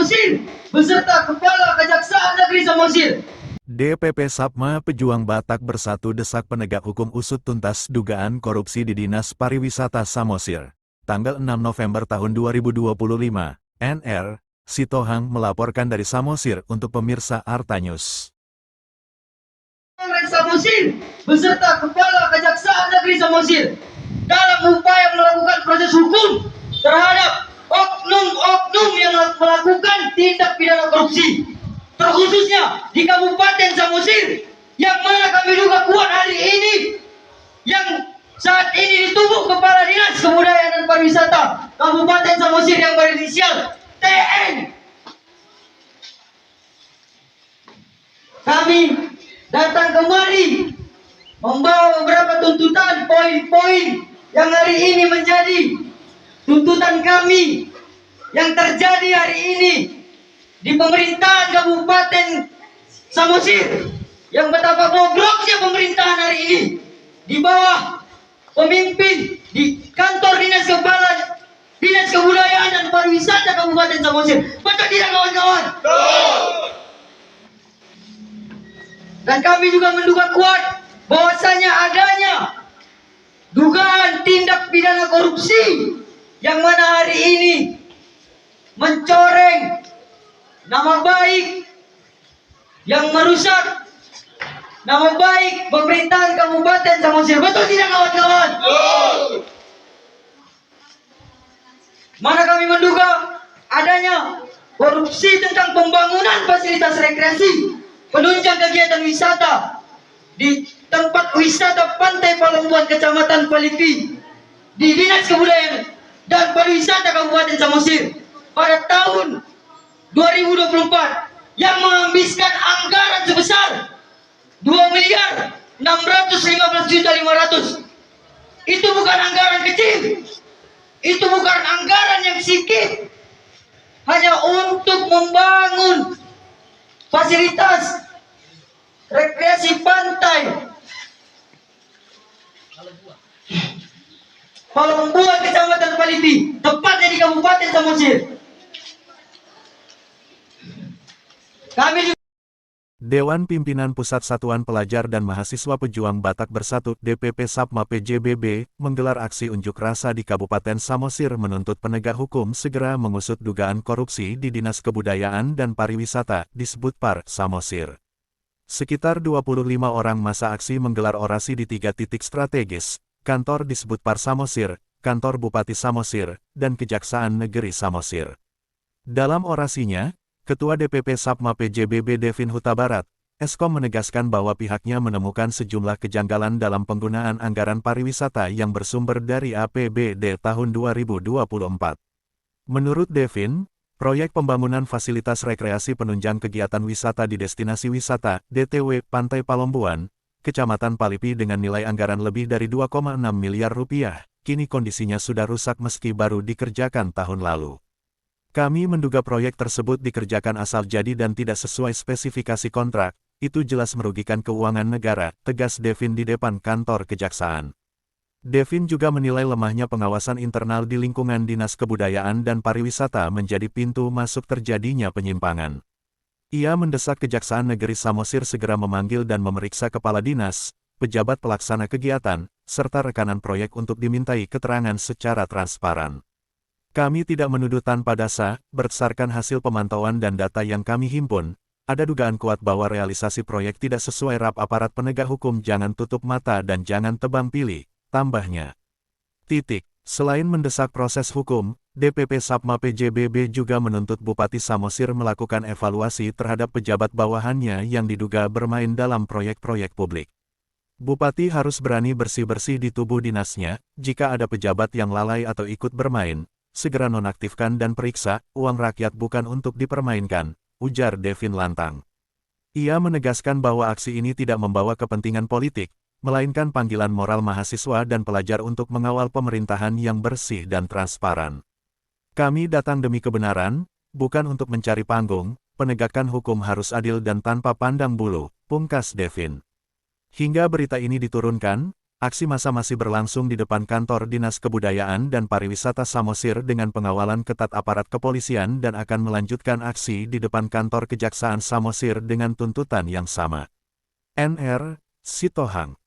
Samosir beserta Kepala Kejaksaan Negeri Samosir. DPP Sapma Pejuang Batak Bersatu desak penegak hukum usut tuntas dugaan korupsi di Dinas Pariwisata Samosir. Tanggal 6 November tahun 2025, NR, Sitohang melaporkan dari Samosir untuk pemirsa Arta News. Samosir beserta Kepala Kejaksaan Negeri Samosir dalam upaya melakukan proses hukum terhadap oknum-oknum yang melakukan tindak pidana korupsi, terkhususnya di Kabupaten Samosir, yang mana kami duga kuat hari ini, yang saat ini ditubuh Kepala Dinas Kebudayaan dan Pariwisata Kabupaten Samosir yang berinisial TN. Kami datang kemari membawa beberapa tuntutan, poin-poin yang hari ini menjadi tuntutan kami yang terjadi hari ini di pemerintahan Kabupaten Samosir, yang betapa bobroknya pemerintahan hari ini di bawah pemimpin di kantor Dinas Kebudayaan dan Pariwisata Kabupaten Samosir. Betul tidak kawan-kawan? Dan kami juga menduga kuat bahwasanya adanya dugaan tindak pidana korupsi yang mana hari ini mencoreng nama baik, yang merusak nama baik pemerintahan Kabupaten Samosir. Betul tidak kawan-kawan? Mana kami menduga adanya korupsi tentang pembangunan fasilitas rekreasi, penunjang kegiatan wisata di tempat wisata Pantai Palombuan Kecamatan Palipi di Dinas Kebudayaan dan Pariwisata Kabupaten Samosir pada tahun 2024 yang menghabiskan anggaran sebesar 2.615.500.000. Itu bukan anggaran kecil, itu bukan anggaran yang sedikit, hanya untuk membangun fasilitas rekreasi pantai Palombuan Kecamatan Palipi, tepatnya di Kabupaten Samosir. Kami juga Dewan Pimpinan Pusat Satuan Pelajar dan Mahasiswa Pejuang Batak Bersatu DPP Sapma PJBB menggelar aksi unjuk rasa di Kabupaten Samosir menuntut penegak hukum segera mengusut dugaan korupsi di Dinas Kebudayaan dan Pariwisata disebut PAR Samosir. Sekitar 25 orang massa aksi menggelar orasi di 3 titik strategis, kantor disebut PAR Samosir, kantor Bupati Samosir, dan Kejaksaan Negeri Samosir. Dalam orasinya, Ketua DPP Sapma PJBB Devin Huta Barat, Eskom menegaskan bahwa pihaknya menemukan sejumlah kejanggalan dalam penggunaan anggaran pariwisata yang bersumber dari APBD tahun 2024. Menurut Devin, proyek pembangunan fasilitas rekreasi penunjang kegiatan wisata di destinasi wisata DTW Pantai Palombuan, Kecamatan Palipi dengan nilai anggaran lebih dari 2,6 miliar rupiah, kini kondisinya sudah rusak meski baru dikerjakan tahun lalu. Kami menduga proyek tersebut dikerjakan asal jadi dan tidak sesuai spesifikasi kontrak, itu jelas merugikan keuangan negara, tegas Devin di depan kantor Kejaksaan. Devin juga menilai lemahnya pengawasan internal di lingkungan Dinas Kebudayaan dan Pariwisata menjadi pintu masuk terjadinya penyimpangan. Ia mendesak Kejaksaan Negeri Samosir segera memanggil dan memeriksa kepala dinas, pejabat pelaksana kegiatan, serta rekanan proyek untuk dimintai keterangan secara transparan. Kami tidak menuduh tanpa dasar, berdasarkan hasil pemantauan dan data yang kami himpun, ada dugaan kuat bahwa realisasi proyek tidak sesuai RAP aparat penegak hukum. Jangan tutup mata dan jangan tebang pilih, tambahnya. Selain mendesak proses hukum, DPP Sapma PJBB juga menuntut Bupati Samosir melakukan evaluasi terhadap pejabat bawahannya yang diduga bermain dalam proyek-proyek publik. Bupati harus berani bersih-bersih di tubuh dinasnya, jika ada pejabat yang lalai atau ikut bermain, segera nonaktifkan dan periksa, uang rakyat bukan untuk dipermainkan, ujar Devin lantang. Ia menegaskan bahwa aksi ini tidak membawa kepentingan politik, melainkan panggilan moral mahasiswa dan pelajar untuk mengawal pemerintahan yang bersih dan transparan. Kami datang demi kebenaran, bukan untuk mencari panggung, penegakan hukum harus adil dan tanpa pandang bulu, pungkas Devin. Hingga berita ini diturunkan, Aksi massa masih berlangsung di depan kantor Dinas Kebudayaan dan Pariwisata Samosir dengan pengawalan ketat aparat kepolisian dan akan melanjutkan aksi di depan kantor Kejaksaan Samosir dengan tuntutan yang sama. NR, Sitohang.